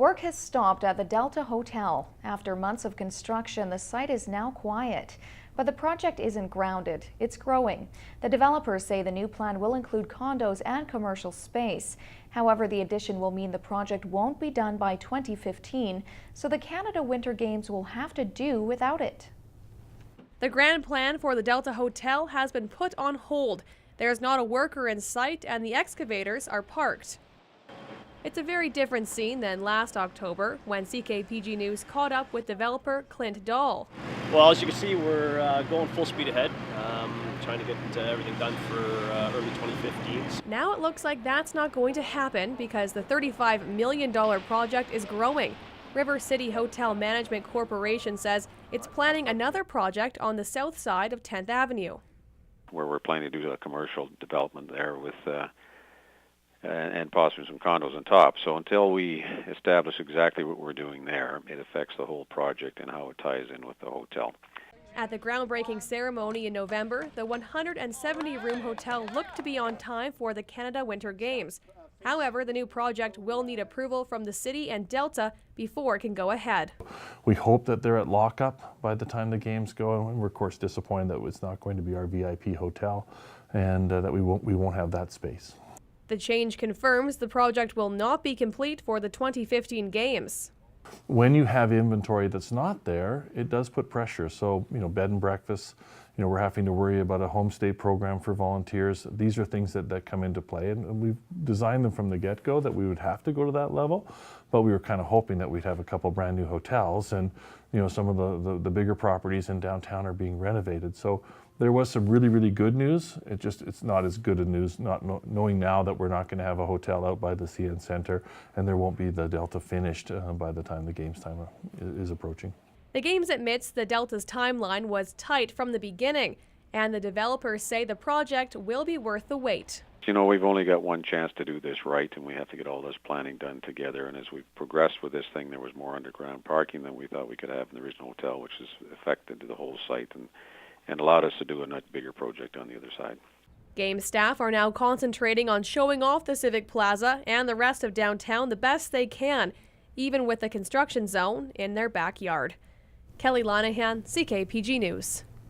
Work has stopped at the Delta Hotel. After months of construction, the site is now quiet. But the project isn't grounded, it's growing. The developers say the new plan will include condos and commercial space. However, the addition will mean the project won't be done by 2015, so the Canada Winter Games will have to do without it. The grand plan for the Delta Hotel has been put on hold. There's not a worker in sight and the excavators are parked. It's a very different scene than last October when CKPG News caught up with developer Clint Dahl. Well, as you can see, we're going full speed ahead, trying to get everything done for early 2015. Now it looks like that's not going to happen because the $35 million project is growing. River City Hotel Management Corporation says it's planning another project on the south side of 10th Avenue. Where we're planning to do a commercial development there with and possibly some condos on top. So until we establish exactly what we're doing there, it affects the whole project and how it ties in with the hotel. At the groundbreaking ceremony in November, the 170-room hotel looked to be on time for the Canada Winter Games. However, the new project will need approval from the city and Delta before it can go ahead. We hope that they're at lockup by the time the games go, and we're of course disappointed that it's not going to be our VIP hotel and that we won't have that space. The change confirms the project will not be complete for the 2015 games. When you have inventory that's not there, it does put pressure. So, bed and breakfast, we're having to worry about a homestay program for volunteers. These are things that come into play, and we've designed them from the get-go that we would have to go to that level, but we were kind of hoping that we'd have a couple brand new hotels, and some of the bigger properties in downtown are being renovated. So there was some really, really good news. It's not as good a news knowing now that we're not going to have a hotel out by the CN Centre, and there won't be the Delta finished by the time the games time is approaching. The Games admits the Delta's timeline was tight from the beginning, and the developers say the project will be worth the wait. We've only got one chance to do this right, and we have to get all this planning done together. And as we progressed with this thing, there was more underground parking than we thought we could have in the original hotel, which has affected the whole site and allowed us to do a much bigger project on the other side. Game staff are now concentrating on showing off the Civic Plaza and the rest of downtown the best they can, even with the construction zone in their backyard. Kelly Linehan, CKPG News.